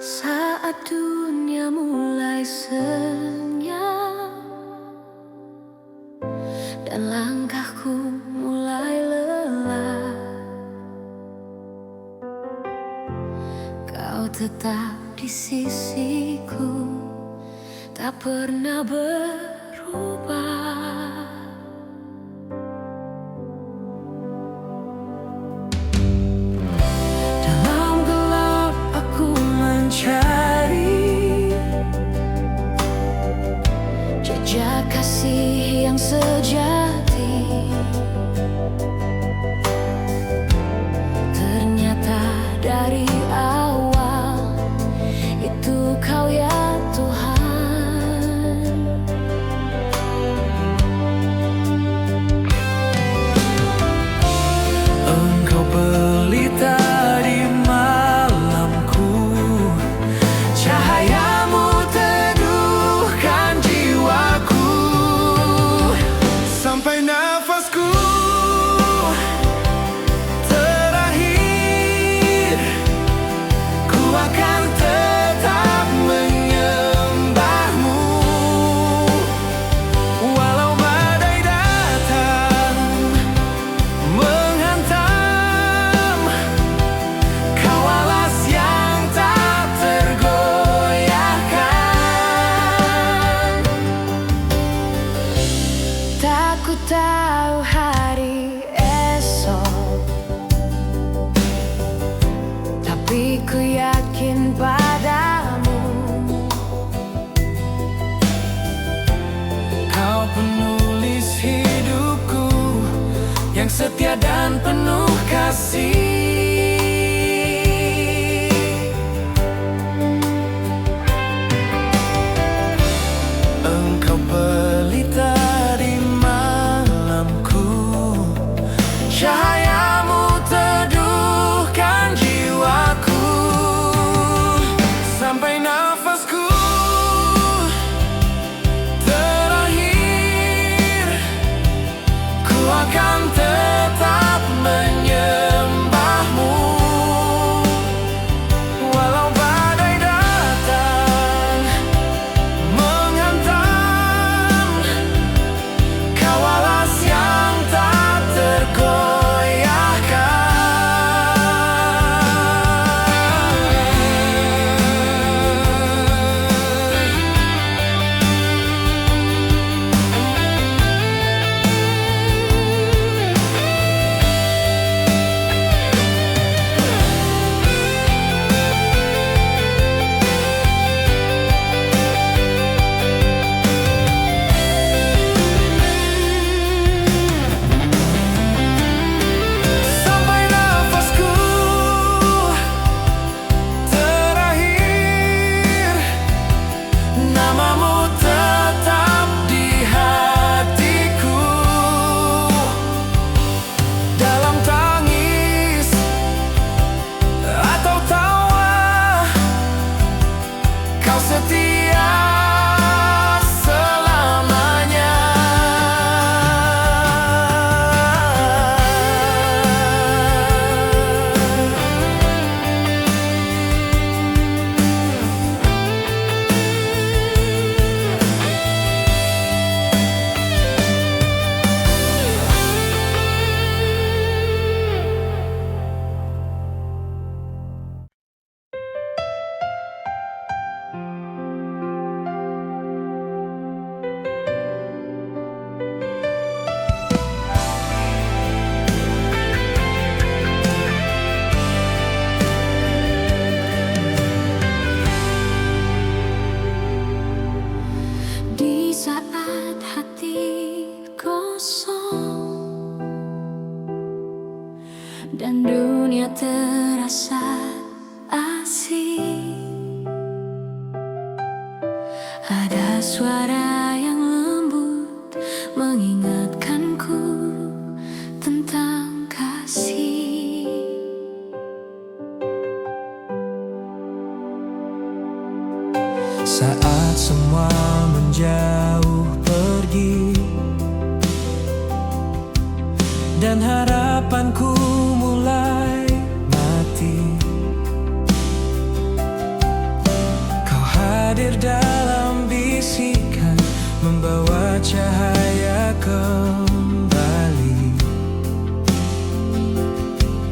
Saat dunia mulai senyap dan langkahku mulai lelah, kau tetap di sisiku, tak pernah berubah. Dalam gelap aku mencari jejak kasih yang sejati. Ternyata dari awal itu kau ya Tuhan. Engkau pelita di malamku, cahayamu teduhkan jiwaku. Sampai nafasku terakhir, ku akan tetap menyembahmu. Walau badai datang menghantam, kau alas yang tak tergoyahkan. Tak ku tahu hari esok, tapi ku yakin padamu. Kau penulis hidupku yang setia dan penuh kasih. Engkau pelita di malamku, cahayamu teduhkan jiwaku. Sampai nafasku terakhir, ku akan tetap menyembahmu. Walau badai datang menghantam, kau alas yang tak tergoyahkan. Sampai nafasku terakhir, namamu tetap di hatiku. Dalam tangis atau tawa, kau setia selamanya. Di saat hati kosong dan dunia terasa asing, ada suara yang lembut mengingatkanku tentang kasih. Saat semua menjauh pergi dan harapanku mulai mati, hadir dalam bisikan, membawa cahaya kembali.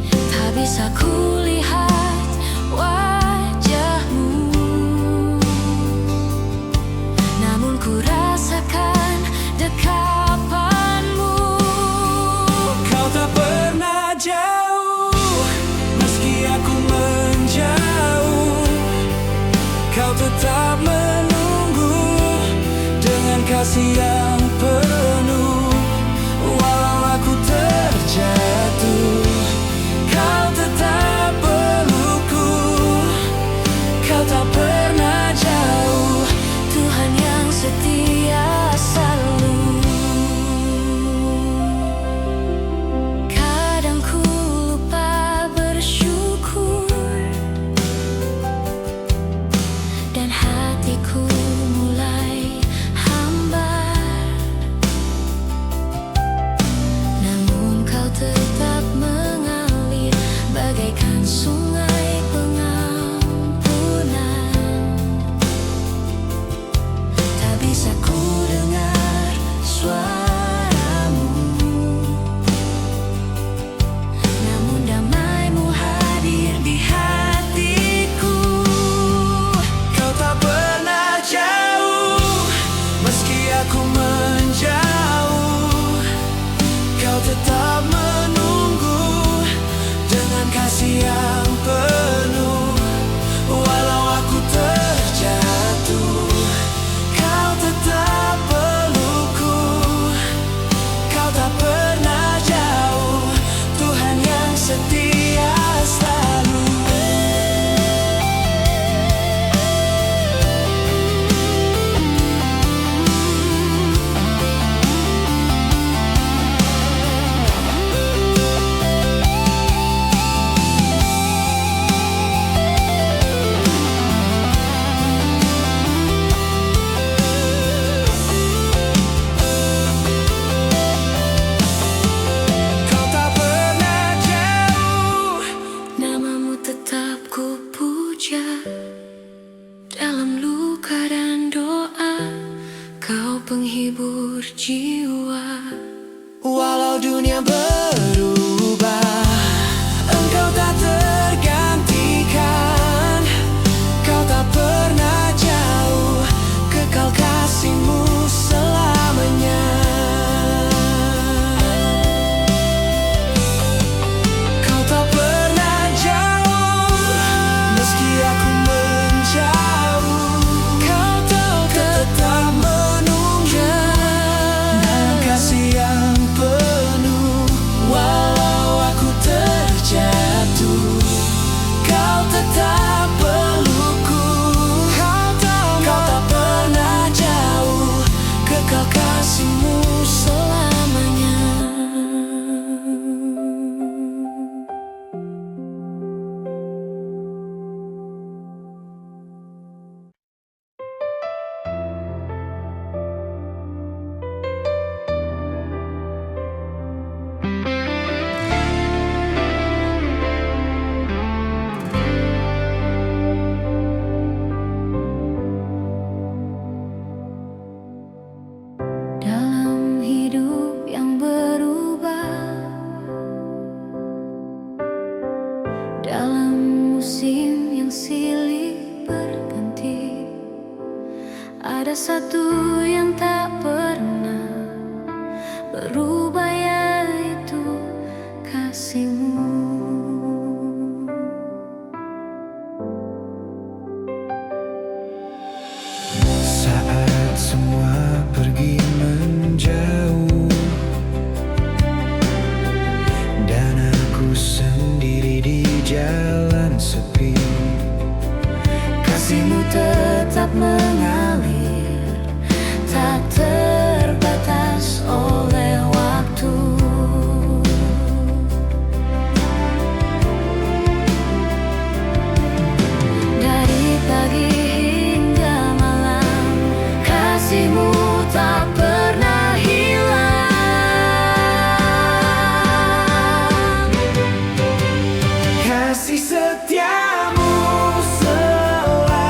Tak bisa kulihat wajahmu, namun ku rasakan dekapanmu. Kau tak pernah jauh, meski aku menjauh. Kau tetap menunggu dengan kasih yang penuh. Walau aku terjatuh, kau tetap pelukku. Kau tak pernah jauh, Tuhan yang setia selalu. Kadang ku lupa bersyukur, dan hatiku mulai hambar. Namun kau tetap mengalir bagaikan sungai pengampunan. Tak bisa ku dengar suaramu, namun damaimu hadir di hatiku. kau tak pernah jauh, meski aku menjauh. Kau tetap menunggu dengan kasih yang penuh. Walau aku terjatuh, kau tetap pelukku. Kau tak pernah jauh, Tuhan yang setia selalu. Kau tak pernah jauh, Namamu tetap ku puja dalam luka dan doa. Kau penghibur jiwa. walau dunia berubah, engkau tak tergantikan. Kau tak pernah jauh, kekal kasih-Mu selamanya. Kau tak pernah jauh, meski aku menjauh. Kau tetap menunggu dengan kasih yang penuh. Walau aku terjatuh, kau tetap pelukku. Kau tak pernah jauh, kekal kasih-Mu Selamanya. Dalam hidup yang berubah, dalam musim yang silih berganti, ada satu yang tak pernah berubah, yaitu kasih-Mu. Saat semua pergi menjauh dan aku sendiri di jalan sepi, Kasih-Mu tetap mengalir, tak terbatas oleh waktu. Dari pagi hingga malam, kasih-Mu tak pernah hilang. kasih setiamu selamanya.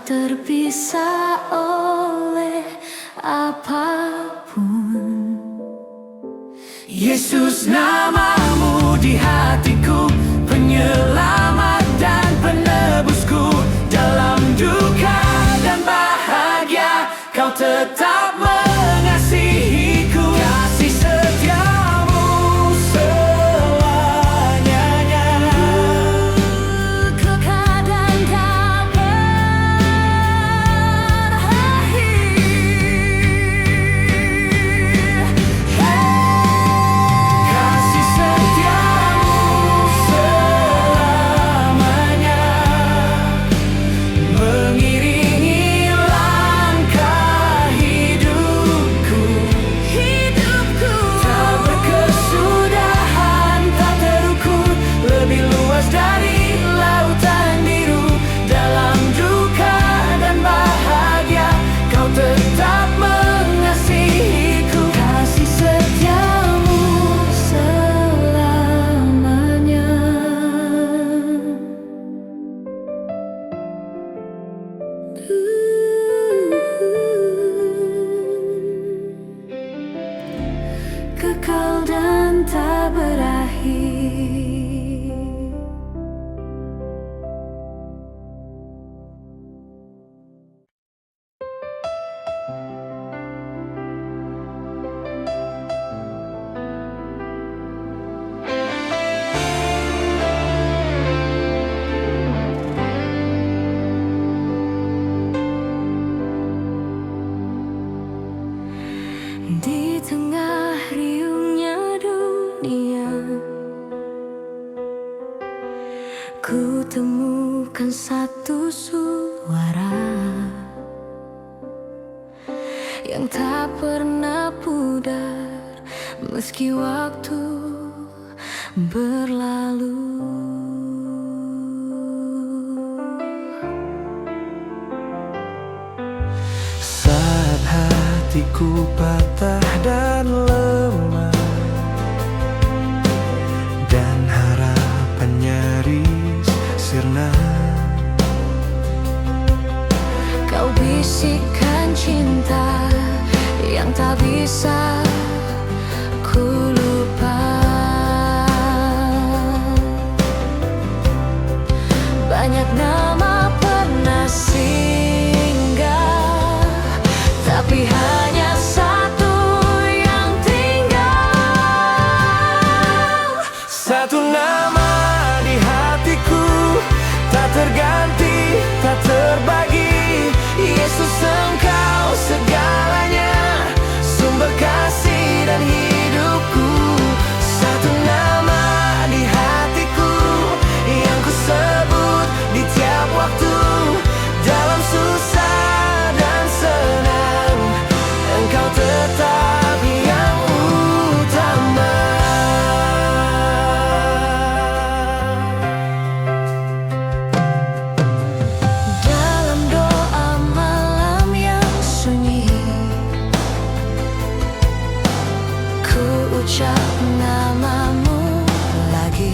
terpisah oleh apapun. Yesus, namamu di hatiku, penyelamat dan penebusku. Dalam duka dan bahagia, kau tetap mengasihiku. Kasih setiamu selamanya, Kekal dan tak berakhir. kasih setiamu selamanya, mengiringi langkah hidupku. Tak berkesudahan, tak terukur, lebih luas dari lautan biru. Dalam duka dan bahagia, kau tetap mengasihiku. Kasih setiamu selamanya. Kekal dan tak berakhir. Di tengah riungnya dunia, ku temukan satu suara yang tak pernah pudar meski waktu berlalu. Saat hatiku patah dan lemah, dan harapan nyaris sirna, Kau bisikkan cinta yang tak bisa ku lupa. Banyak nama pernah singgah, tapi hanya satu yang tinggal. satu nama di hatiku, tak terganti, tak terbagi. Yesus, Engkau segalanya, sumber kasih dan hidupku. Satu nama di hatiku, yang ku sebut di tiap waktu. Dalam susah dan senang, Engkau tetap yang utama. Dalam doa malam yang sunyi, ku ucap namamu lagi.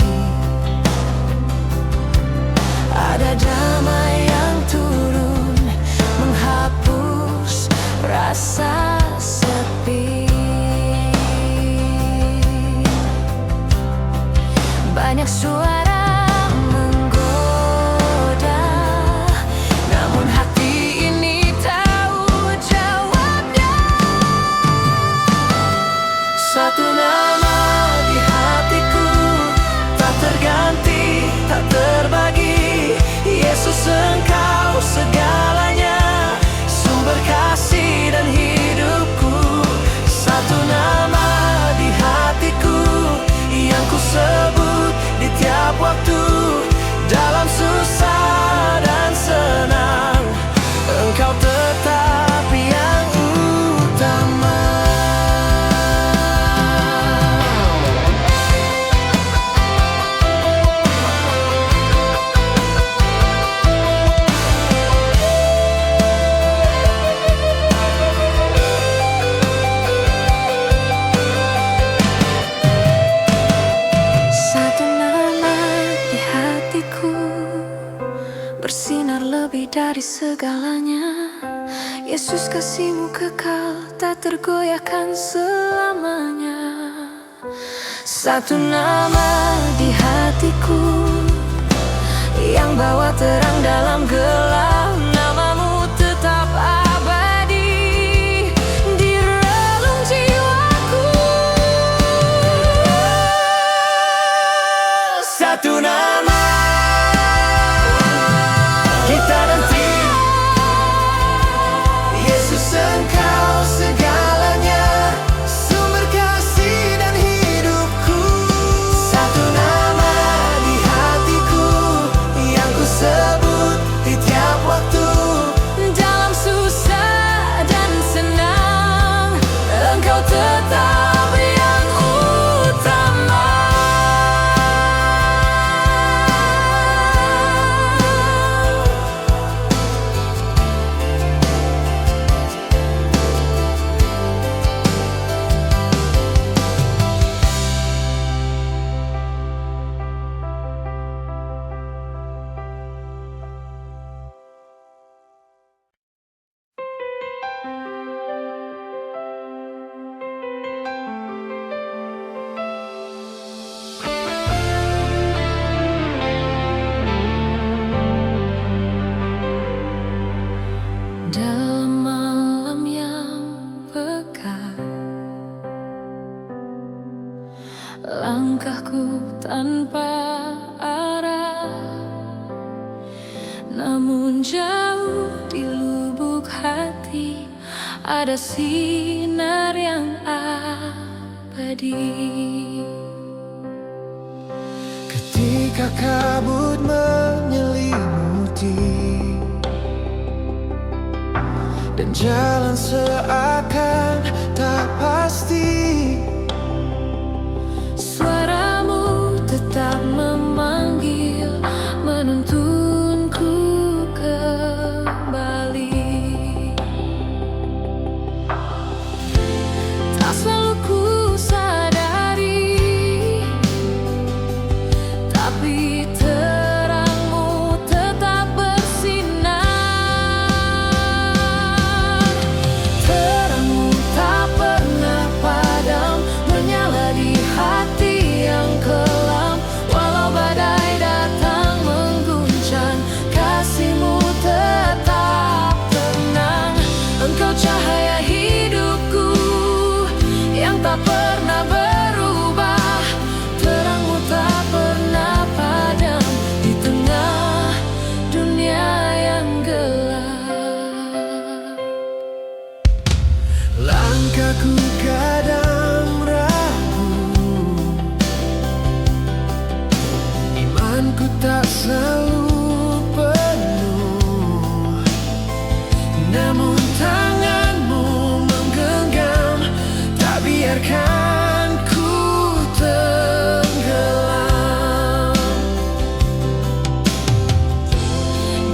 Ada damai yang turun, menghapus rasa sepi. Banyak suara menggoda, namun hati ini tahu jawabnya. Satu nama di hatiku, tak terganti, tak terbagi. Yesus, Engkau segalanya, sumber kasih dan hidupku. Satu nama di hatiku, yang ku sebut di tiap waktu. Dalam susah dan senang, Engkau tetap yang utama. Satu nama di hatiku, bersinar lebih lebih dari segalanya. Yesus, kasih-Mu kekal, tak tergoyahkan selamanya. Satu nama di hatiku yang bawa terang dalam gelap. Nama-Mu tetap abadi di relung jiwaku. Satu nama, kita nanti Yesus, Engkau segalanya, sumber kasih dan hidupku. Satu nama di hatiku yang ku sebut di tiap waktu. Dalam susah dan senang, Engkau tetap yang utama. Dalam malam yang pekat, langkahku tanpa arah, namun jauh di lubuk hati ada sinar yang abadi. Ketika kabut menyelimuti dan jalan seakan tak pasti, Suara-Mu tetap memanggil, menuntunku kembali. Tak selalu ku sadari, tapi terang-Mu tetap bersinar. Terang-Mu tak pernah padam, menyala di hati yang kelam. Walau badai datang mengguncang, kasih-Mu tetap tenang. Engkau cahaya hidupku yang tak pernah berubah. Terang-Mu tak pernah padam di tengah dunia yang gelap. langkahku kadang ragu, imanku tak selalu penuh, namun tangan-Mu menggenggam, tak biarkan ku tenggelam.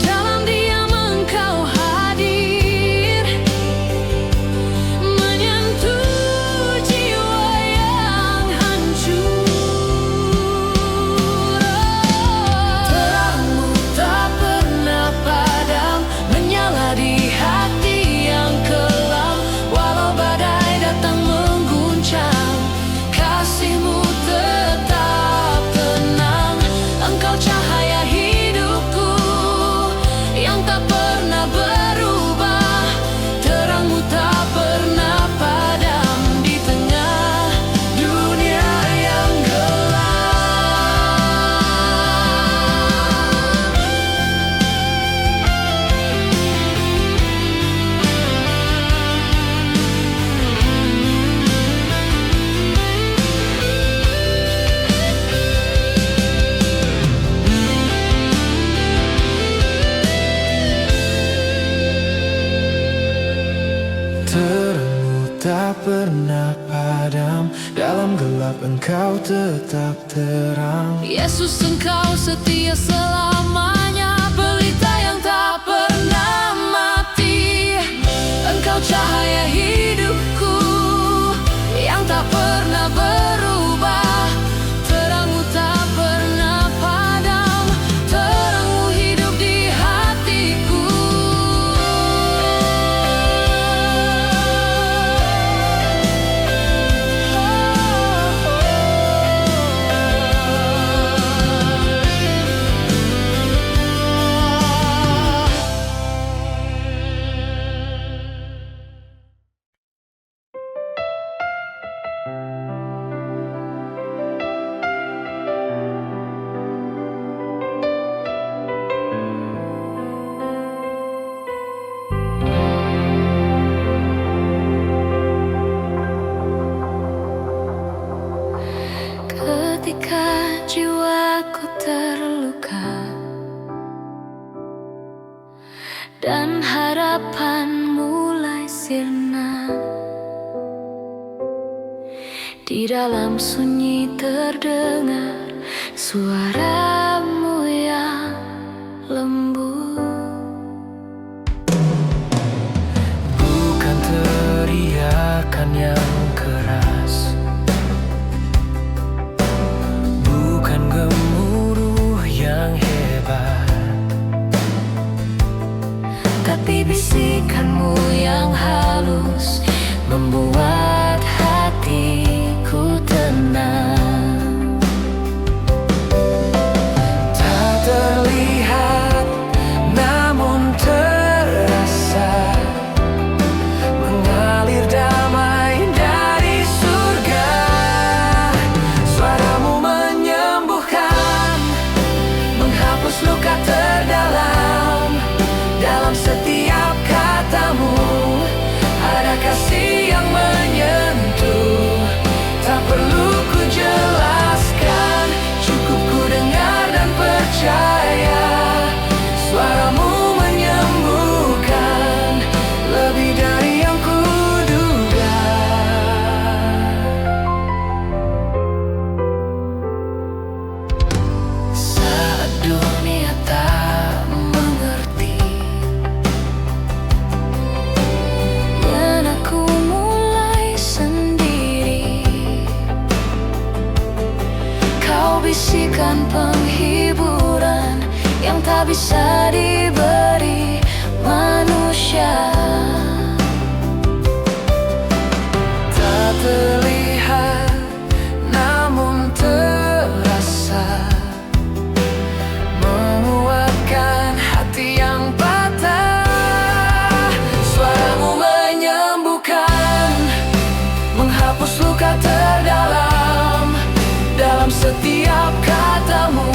Dalam diam Engkau hadir, menyentuh jiwa yang hancur. Terang-Mu tak pernah padam, menyala di hati yang kelam. Walau badai datang mengguncang, kasih-Mu tetap tenang. Engkau cahaya hidupku yang tak pernah berubah. Terang-Mu tak pernah padam di tengah dunia yang gelap. Terang-Mu tak pernah padam, dalam gelap Engkau tetap terang. Yesus, Engkau setia selamanya, pelita yang tak pernah mati. Engkau cahaya hidupku yang tak pernah berubah. Terang-Mu tak pernah padam, terang-Mu hidup di hatiku. dan harapan mulai sirna. Di dalam sunyi terdengar suaramu yang lembut. Bukan teriakan yang keras, bukan gemuruh yang hebat, tapi bisikanmu yang halus membuat hatiku tenang. tak terlihat namun terasa, mengalir damai dari surga. Suaramu menyembuhkan, menghapus luka terdalam. Dalam setiap katamu ada kasih yang menyentuh. Tak perlu ku jelaskan, cukup ku dengar dan percaya. Suaramu menyembuhkan lebih dari yang kuduga. Saat dunia tak mengerti Dan aku mulai sendiri, kau bisikan penghiburan yang tak bisa diberi manusia. tak terlihat namun terasa, menguatkan hati yang patah. Suaramu menyembuhkan, menghapus luka terdalam. Dalam setiap katamu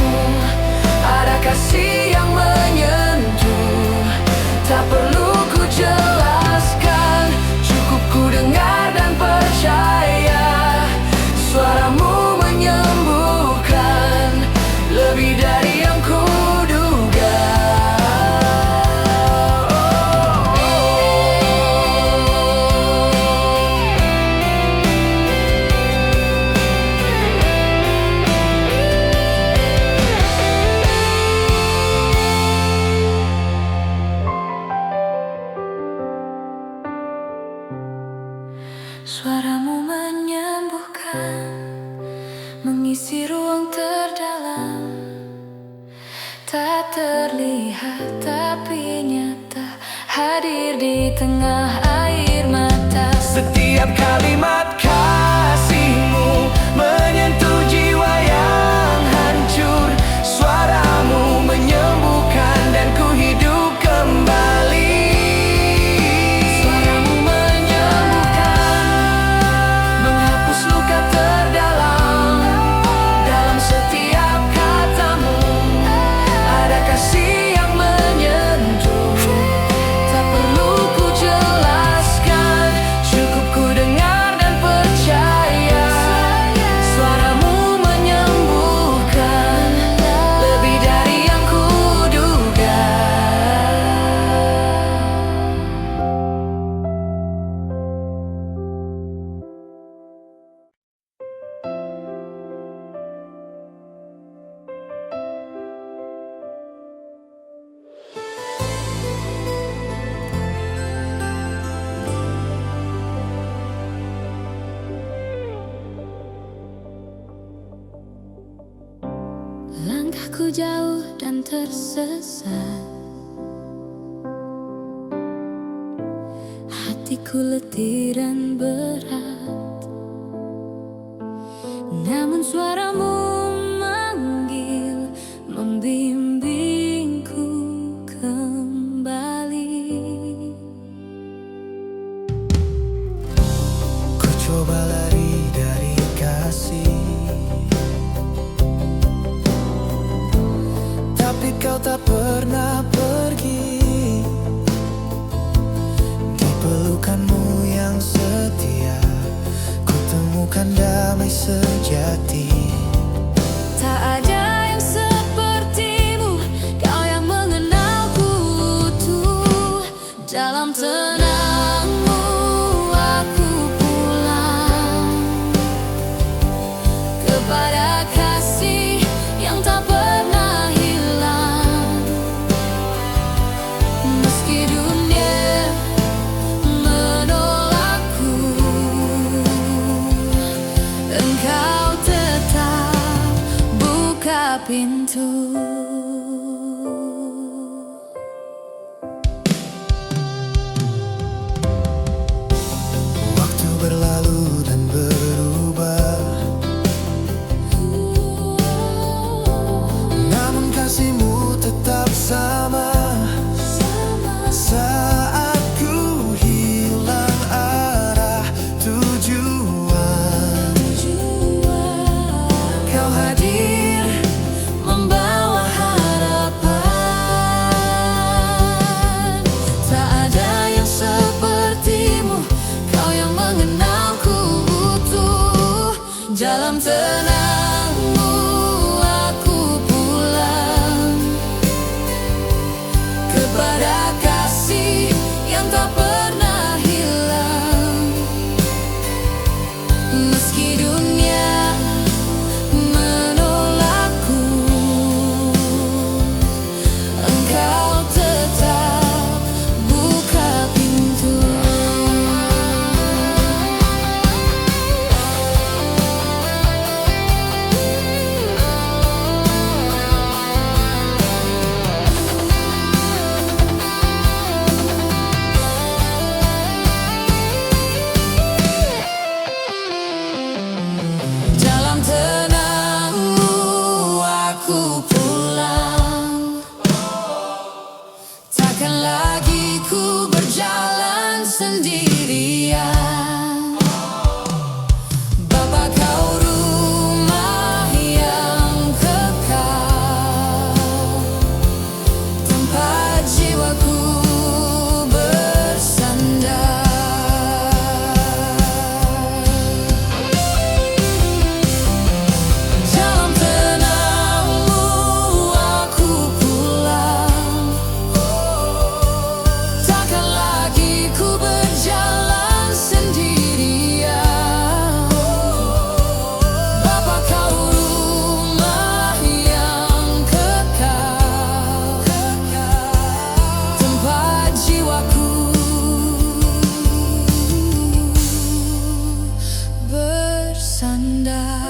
ada kasih yang menyentuh. Tak perlu ku jelaskan, cukup ku dengar dan percaya. Suaramu menyembuhkan lebih dari yang kuduga. Suaramu menyembuhkan, mengisi ruang terdalam. Tak terlihat tapi nyata, hadir di tengah air mata. Setiap kalimat kasihmu menyentuh jiwa yang hancur. Suaramu menyembuhkan dan ku hidup kembali. Suaramu menyembuhkan, menghapus luka terdalam. Dalam setiap katamu ada kasih yang menyentuh. Tak perlu ku jelaskan, cukup ku dengar dan percaya. Suaramu menyembuhkan lebih dari yang kuduga. Langkahku jauh dan tersesat, hatiku letih dan berat. Namun suaramu manggil, membimbingku kembali. Ku coba lari dari kasih, tapi kau tak pernah pergi. Di pelukanmu yang setia, ku temukan damai sejati. Tak ada yang sepertimu, kau yang mengenalku utuh. Waktu berlalu dan berubah, namun kasihmu tetap sama. Saat ku hilang arah tujuan, kau hadir membawa harapan. Tak ada yang sepertimu, kau yang mengenalku utuh. Dalam tenangmu aku pulang kepada kasih yang tak pernah hilang. Meski dunia menolakku, engkau tetap buka pintu. Dalam tenangmu aku pulang, takkan lagi ku berjalan sendirian. Bapa, kau rumah yang kekal, tempat jiwaku bersandar. Dalam tenangmu aku pulang, takkan lagi ku berjalan sendirian. Bapa, kau rumah yang kekal, tempat jiwaku bersandar.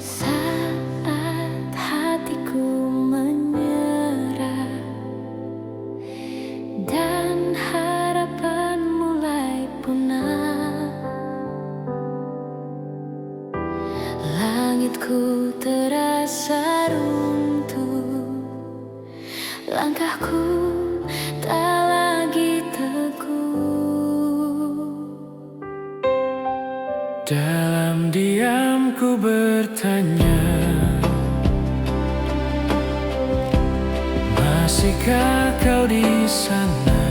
Saat hatiku menyerah dan harapan mulai punah, langitku terasa runtuh, langkahku tak lagi teguh. Dalam diam ku bertanya, masihkah kau di sana?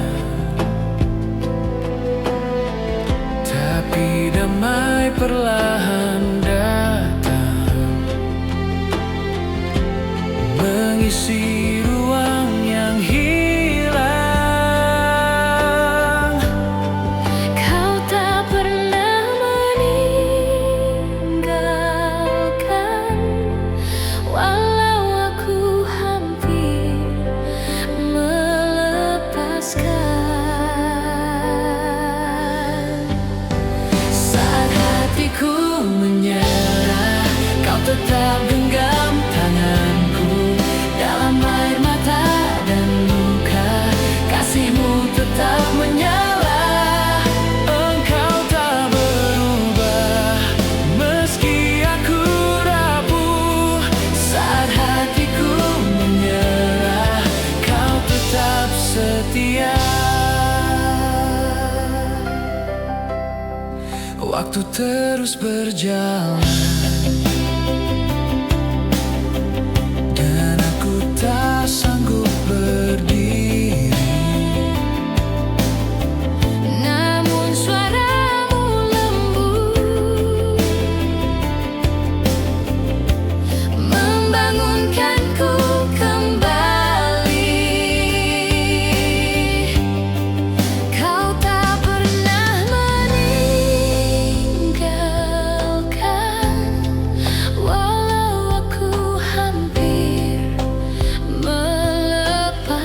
Tapi damai perlahan datang, mengisi ruang yang hilang. Kau tak pernah meninggalkan, walau aku hampir melepaskan. Saat hatiku menyerah, kau tetap genggam tanganku. Dalam air mata dan luka, kasihmu tetap menyala. Engkau tak berubah, meski aku rapuh. Saat hatiku Menyerah, kau tetap setia. Waktu terus berjalan, dan aku tak sanggup berdiri. namun suaramu lembut membangunkanku kembali.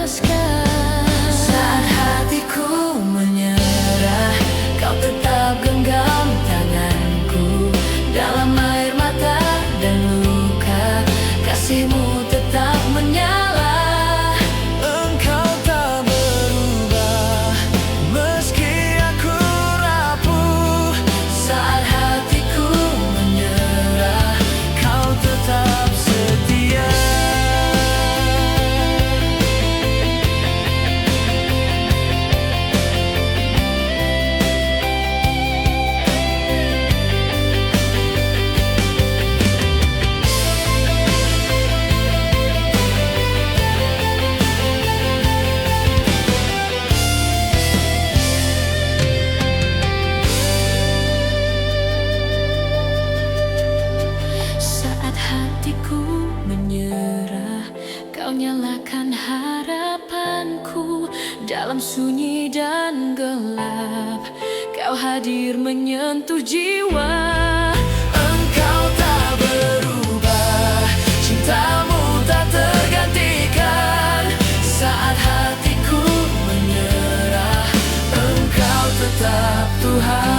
lepaskan. Saat hatiku menyerah, kau tetap genggam tanganku. Dalam air mata dan luka, kasihmu tetap menyala. Engkau tak berubah meski aku rapuh. Saat hatiku menyerah, Kau tetap setia. Saat hatiku menyerah, kau nyalakan harapanku. Dalam sunyi dan gelap, kau hadir menyentuh jiwa. Engkau tak berubah, cintamu tak tergantikan. Saat hatiku menyerah, Engkau tetap Tuhan.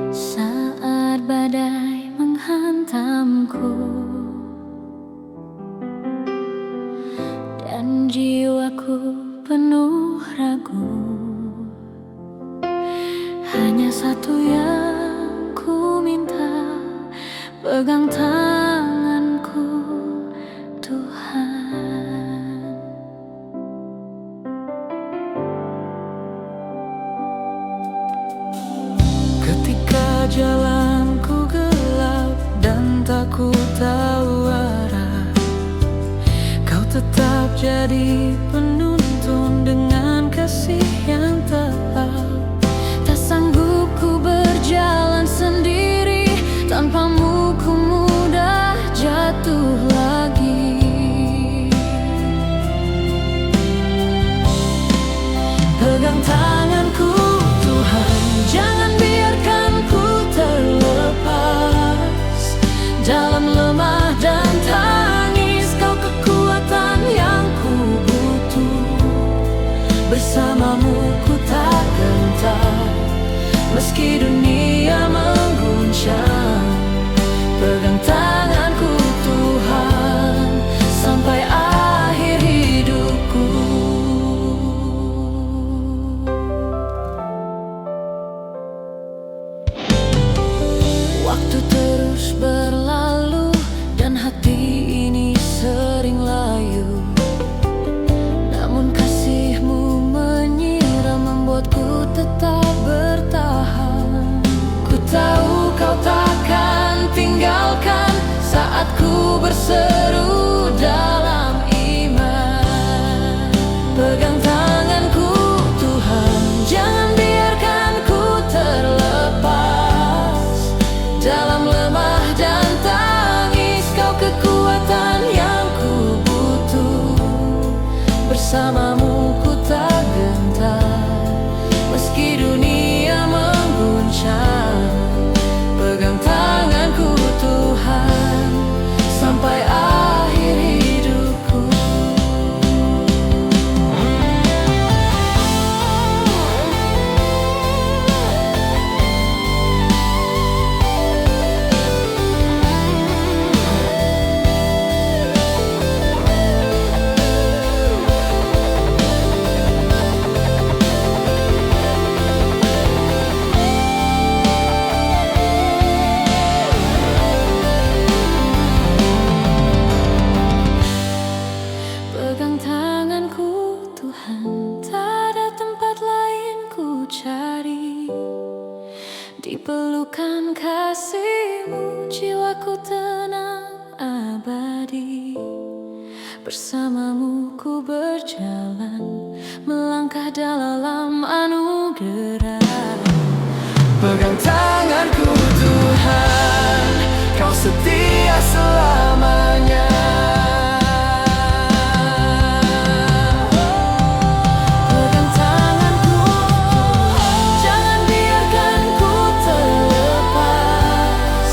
Saat badai menghantamku dan jiwaku penuh ragu, hanya satu yang ku minta, pegang tanganku Tuhan. Ketika jalanku gelap dan tak ku tahu arah, Kau tetap jadi penuntun dengan kasih yang tepat. Tak sanggup ku berjalan sendiri, tanpamu ku mudah jatuh lagi. Pegang tanganku Tuhan, jangan biarkan ku terlepas. Dalam lemah dan tangis, Kau kekuatan yang ku butuh. Bersamamu ku tak gentar, meski dunia mengguncang. Pegang tanganku Tuhan, sampai akhir hidupku. Waktu terus berlalu dan hati ini sering layu, namun kasih-Mu menyiram membuatku tetap bertahan. Ku tahu Kau takkan tinggalkan saat ku berseru dalam iman. Pegang tanganku Tuhan, jangan biarkan ku terlepas. Dalam lemah dan Di pelukan kasih-Mu jiwaku tenang abadi. Bersama-Mu ku berjalan, melangkah dalam anugerah. Pegang tanganku Tuhan, Kau setia selamanya. Pegang tanganku, jangan biarkan ku terlepas.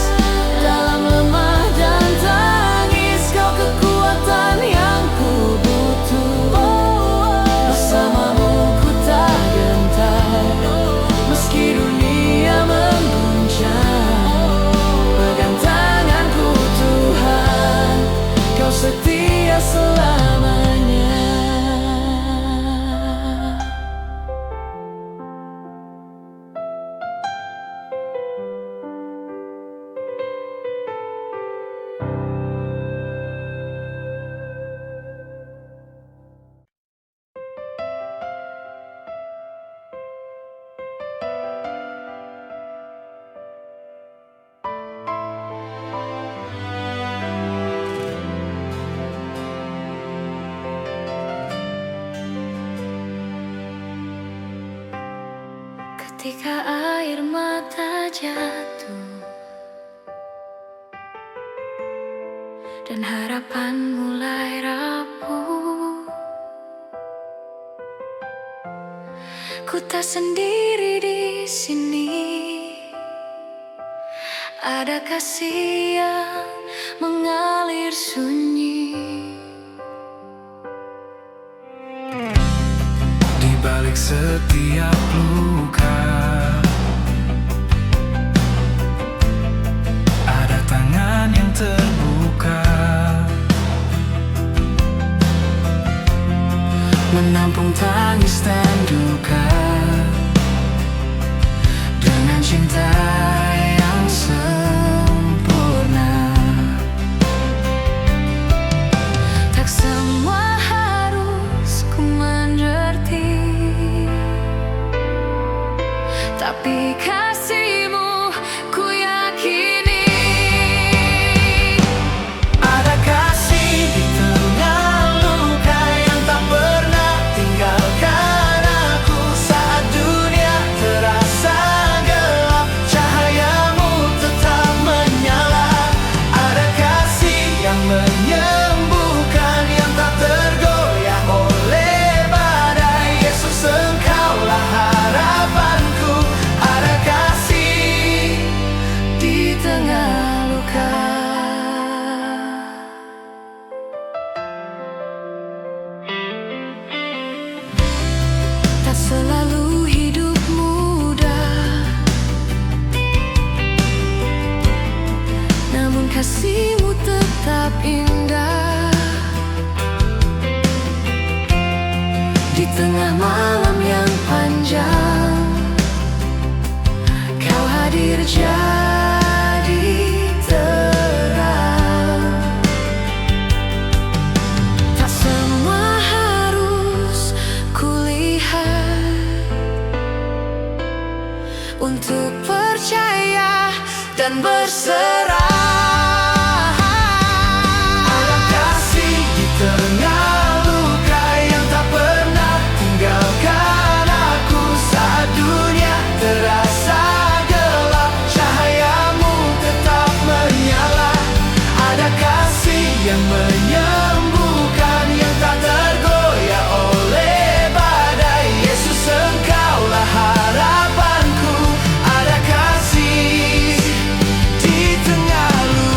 Dalam lemah dan tangis, Kau kekuatan yang ku butuh. Bersama-Mu ku tak gentar, meski dunia mengguncang. Pegang tanganku Tuhan, Kau setia selamanya. Ketika air mata jatuh dan harapan mulai rapuh, ku tak sendiri di sini. Ada kasih yang mengalir sunyi. Di balik setiap luka, ada tangan yang terbuka, menampung tangis dan duka dengan cinta yang sempurna. Tak semua harus ku mengerti, tapi kasih-Mu ku yakini. Ada kasih di tengah luka yang tak pernah tinggalkan aku. Saat dunia terasa gelap, cahayamu tetap menyala. Ada kasih yang menyembuhkan, yang tak tergoyah oleh badai. Yesus, Engkaulah harapanku. Ada kasih Di tengah luka, tak selalu hidup mudah, namun kasih-Mu tetap indah. Di tengah malam yang panjang, Kau hadir jadi terang. Tak semua harus kulihat untuk percaya dan berserah. Ada kasih di tengah luka yang tak pernah tinggalkan aku. Saat dunia terasa gelap, cahayamu tetap menyala. Ada kasih yang menyembuhkan, yang tak tergoyah oleh badai. Yesus, Engkaulah harapanku. Ada kasih di tengah luka.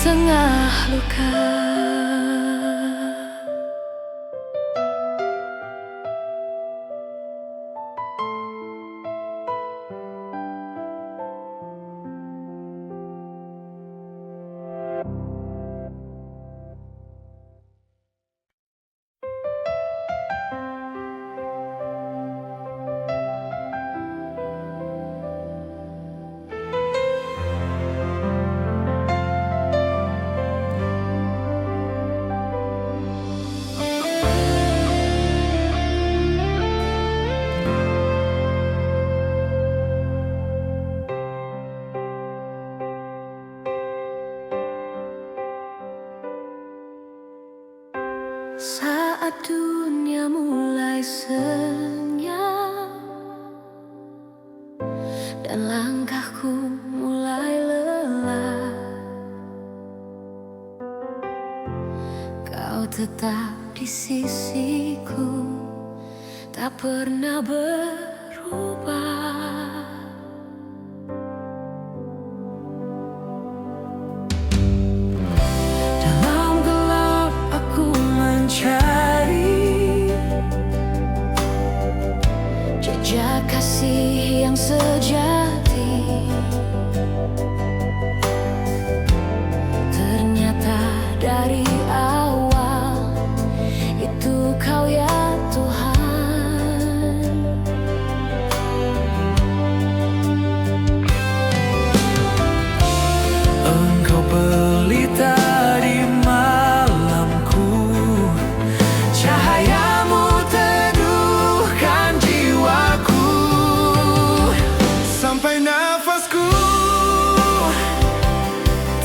tengah luka. Saat dunia mulai senyap dan langkahku mulai lelah, kau tetap di sisiku, tak pernah berubah. Jejak kasih yang sejati, ternyata dari awal itu Kau ya Tuhan. Engkau pelita di malamku, cahayamu teduhkan jiwaku. Sampai nafasku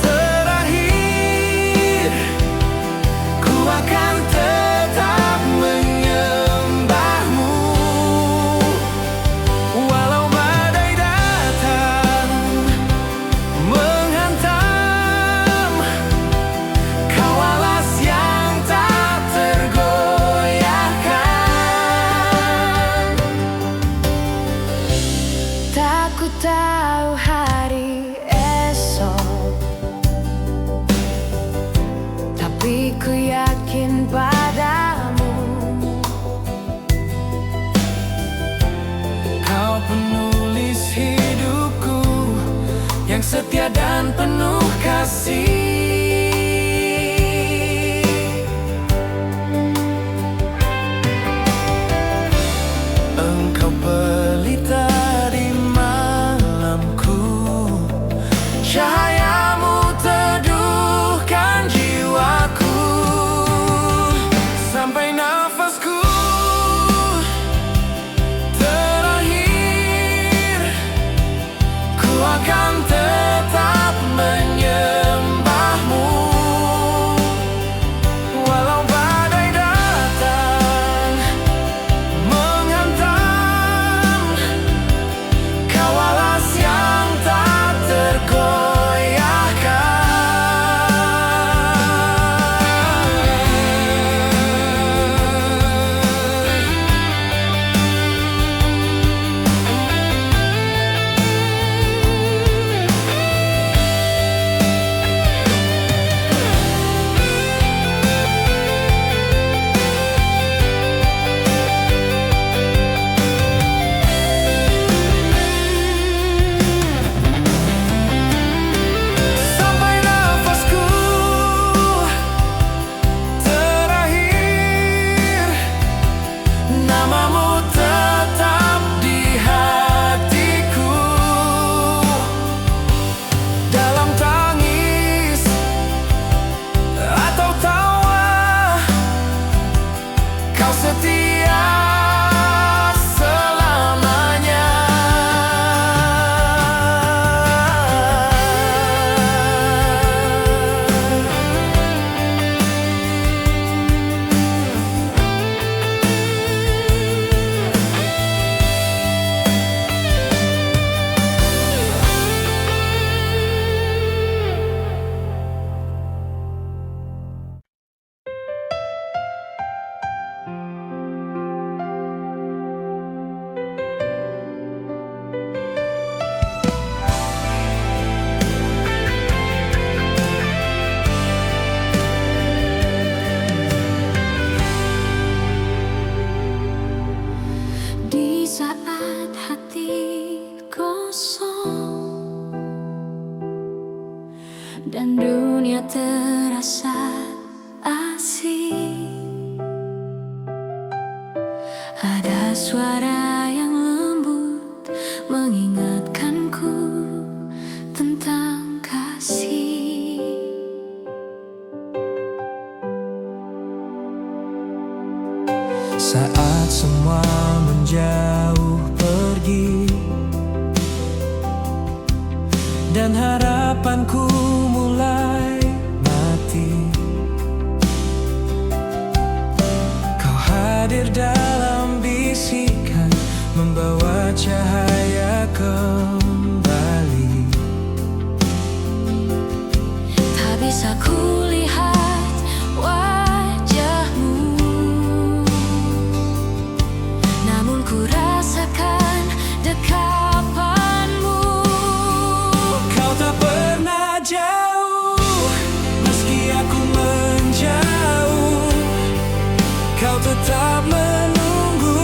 terakhir, ku akan tetap menyembahmu. Walau badai datang menghantam, Kau alas yang tak tergoyahkan. Tak ku tahu hari esok, tapi ku yakin padamu. Kau penulis hidupku yang setia dan penuh kasih. Engkau pelita di malamku, cahayamu teduhkan jiwaku. Sampai nafasku terakhir, ku akan tetap menyembahmu. Walau badai datang menghantam, Kau alas yang tak tergoyahkan. dan dunia terasa asing. Ada suara yang lembut mengingatkanku tentang kasih. Saat semua menjauh pergi dan harapanku mulai mati, Kau hadir dalam bisikan, membawa cahaya kembali. Tak bisa kulihat wajahmu, namun ku rasakan dekapanmu. Kau tak pernah jauh, meski aku menjauh. Kau tetap menunggu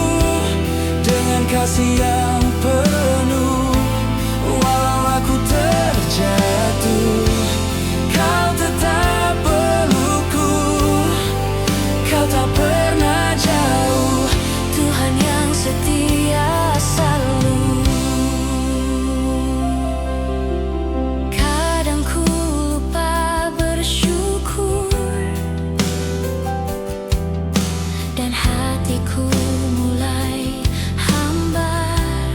dengan kasih yang penuh. Walau aku terjatuh, Kau tetap pelukku. Kau tak pernah jauh, Tuhan yang setia selalu. Kadang ku lupa bersyukur dan hatiku mulai hambar,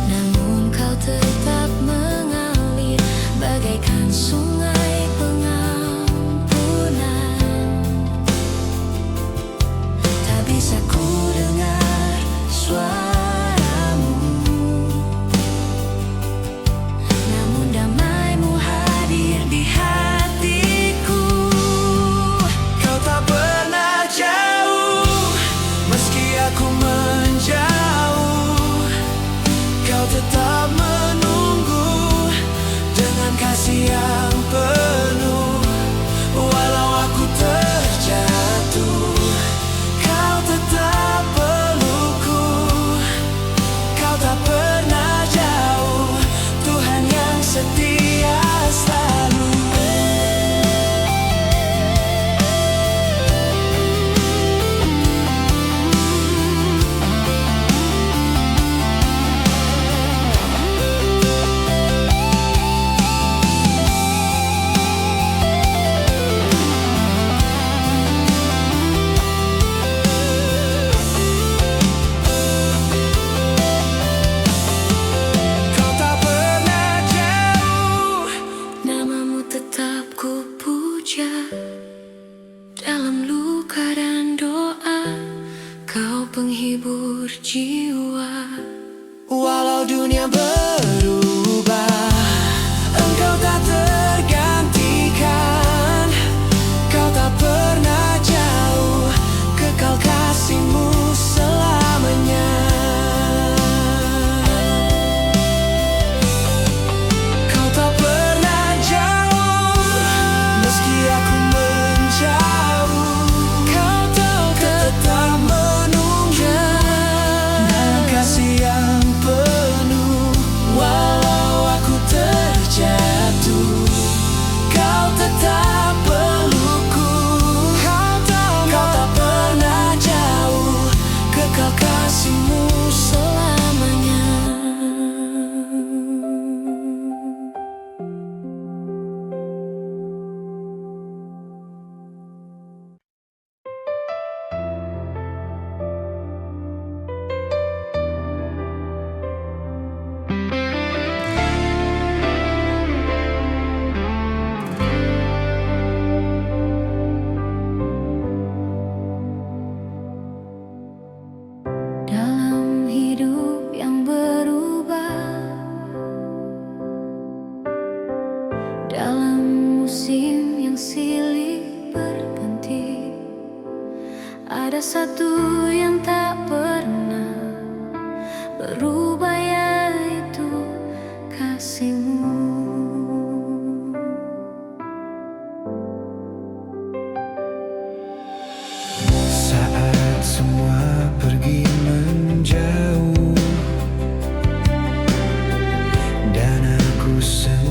namun Kau tetap mengalir bagaikan sungai pengampunan. Tak bisa ku dengar suaramu, namun damai-Mu hadir di hatiku. Kau tak pernah jauh, meski aku menjauh. Kau tetap menunggu dengan kasih yang penuh. Walau aku terjatuh, Kau tetap pelukku. Kau tak pernah jauh, Tuhan yang setia selalu. Kau tak pernah jauh, Nama-Mu tetap ku puja dalam luka dan doa. Kau penghibur jiwa. walau dunia berubah, Engkau tak tergantikan. Kau tak pernah jauh, kekal kasih-Mu selamanya. Kau tak pernah jauh, meski aku menjauh. Kau tetap menunggu dengan kasih yang penuh. Walau aku terjatuh, Kau tetap pelukku. Kau tak pernah jauh, kekal kasih-Mu Selamanya. Dalam hidup yang berubah, dalam musim yang silih berganti, ada satu yang tak pernah berubah, yaitu kasih-Mu. Saat semua pergi menjauh dan aku sendiri,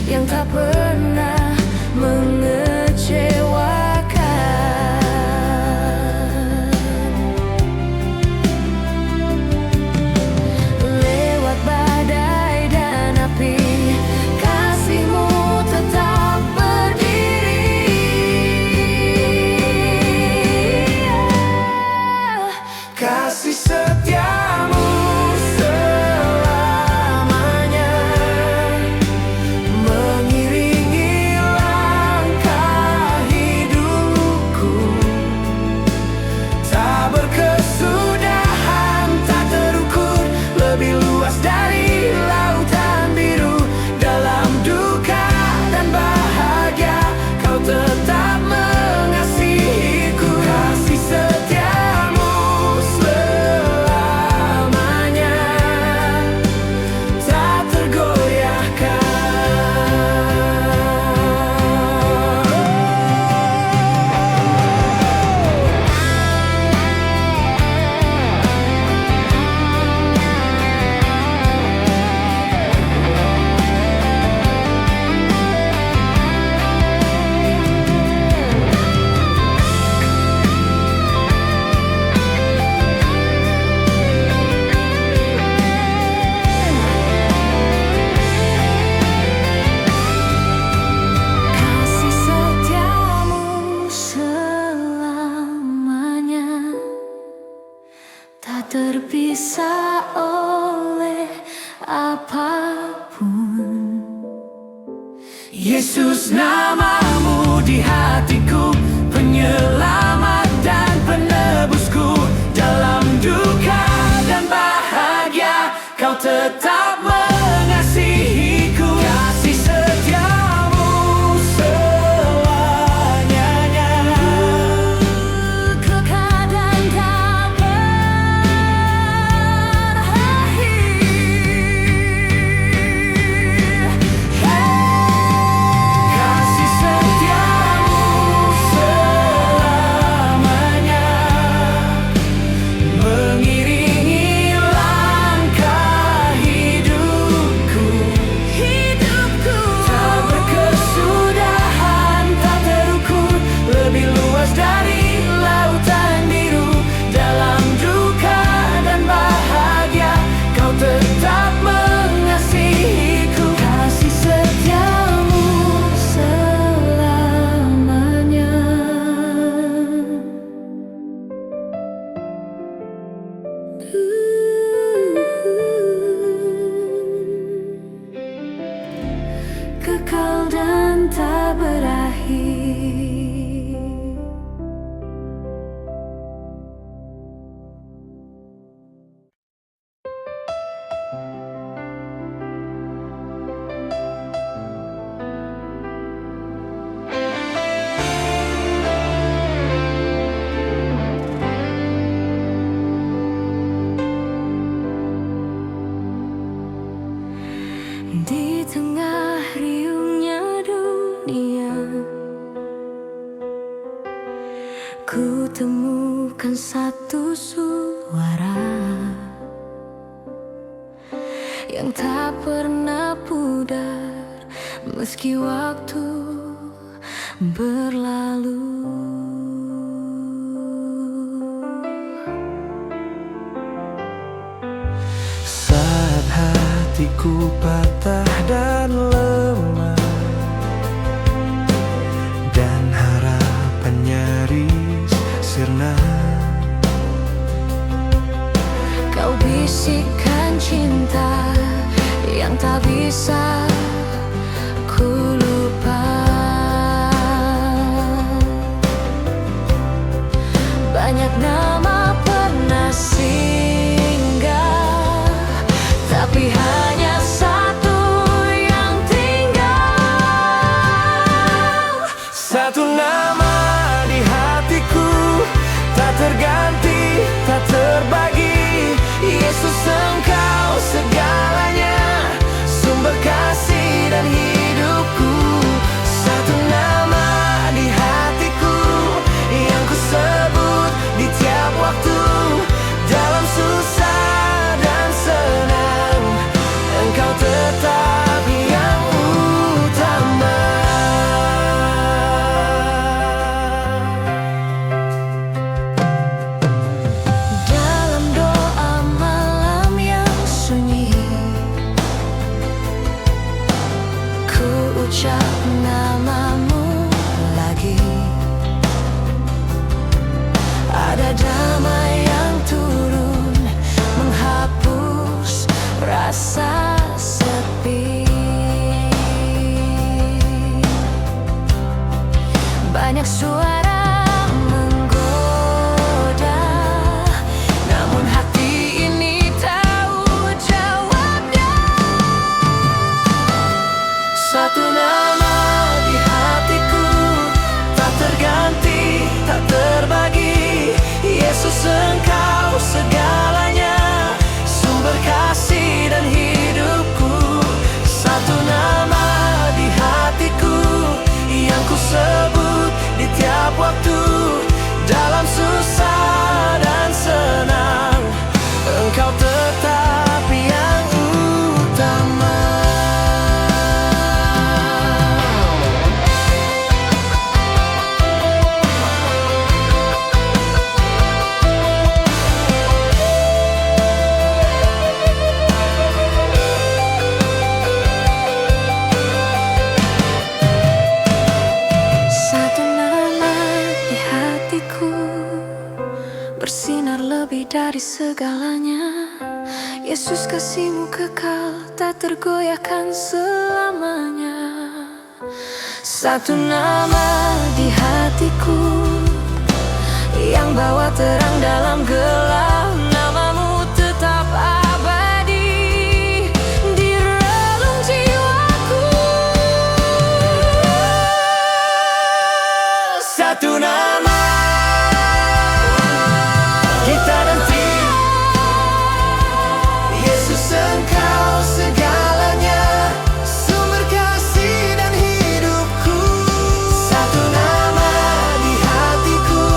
yang tak pernah mengecewakan. Lewat badai dan api, kasih-Mu tetap berdiri. Kasih setiamu selamanya mengiringi langkah hidupku. Tak berkesudahan, tak terukur, lebih luas dari lautan biru. Dalam duka dan bahagia, Kau tetap mengasihiku. Kasih setiamu selamanya tak tergoyahkan. Kasih setiamu selamanya tak terpisah oleh apapun. Yesus, namamu di hatiku, penyelamat dan penebusku. Dalam duka dan bahagia, Kau tetap mengasihiku. Kasih setiamu selamanya. Kekal dan tak berakhir. Kasih setiamu selamanya mengiringi langkah hidupku. Tak berkesudahan, tak terukur, lebih luas dari lautan biru. Dalam duka dan bahagia, Kau tetap mengasihiku. Kasih setiamu selamanya. Kekal dan tak berakhir. Di tengah riungnya dunia, ku temukan satu suara yang tak pernah pudar meski waktu berlalu. Saat hatiku patah dan lemah, dan harapan nyaris sirna, Kau bisikan cinta yang tak bisa ku lupa. Banyak nama pernah singgah, tapi hanya satu yang tinggal. satu nama di hatiku, tak terganti, tak terbagi. Yesus, Engkau segalanya, sumber kasih ucap namamu lagi. Ada damai yang turun menghapus rasa sepi. Banyak suara menggoda, namun hati ini tahu jawabnya. Satu nama di hatiku, tak terganti, tak terbagi. Yesus, Engkau segalanya, sumber kasih dan hidupku. Satu nama di hatiku yang ku sebut di tiap waktu, dalam susah dan senang, Engkau tetap yang utama. Satu nama di hatiku, bersinar lebih dari segalanya. Yesus, kasih-Mu kekal, tak tergoyahkan selamanya. Satu nama di hatiku yang bawa terang dalam gelap, namamu tetap abadi di relung jiwaku. Satu nama, kita nanti. Yesus, Engkau segalanya, sumber kasih dan hidupku. Satu nama di hatiku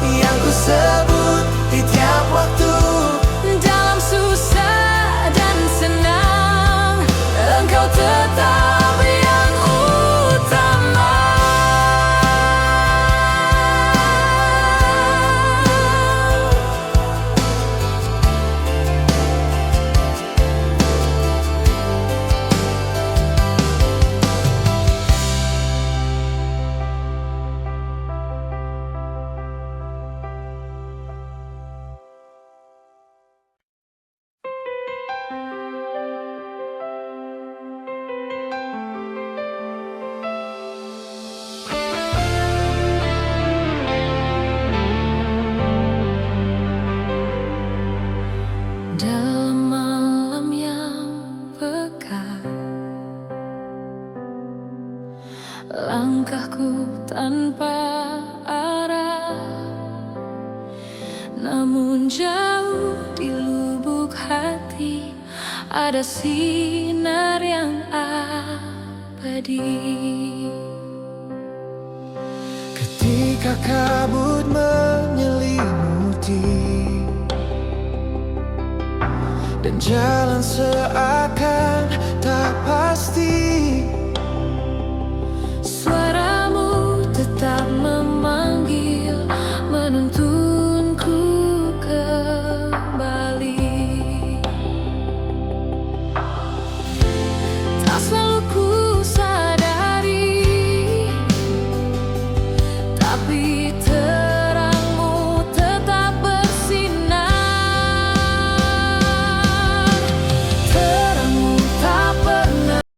yang ku sebut di tiap waktu, Dalam susah dan senang, Engkau tetap yang utama. Dalam malam yang pekat, langkahku tanpa arah, namun jauh di lubuk hati ada sinar yang abadi. ketika kabut menyelimuti dan jalan seakan tak pasti.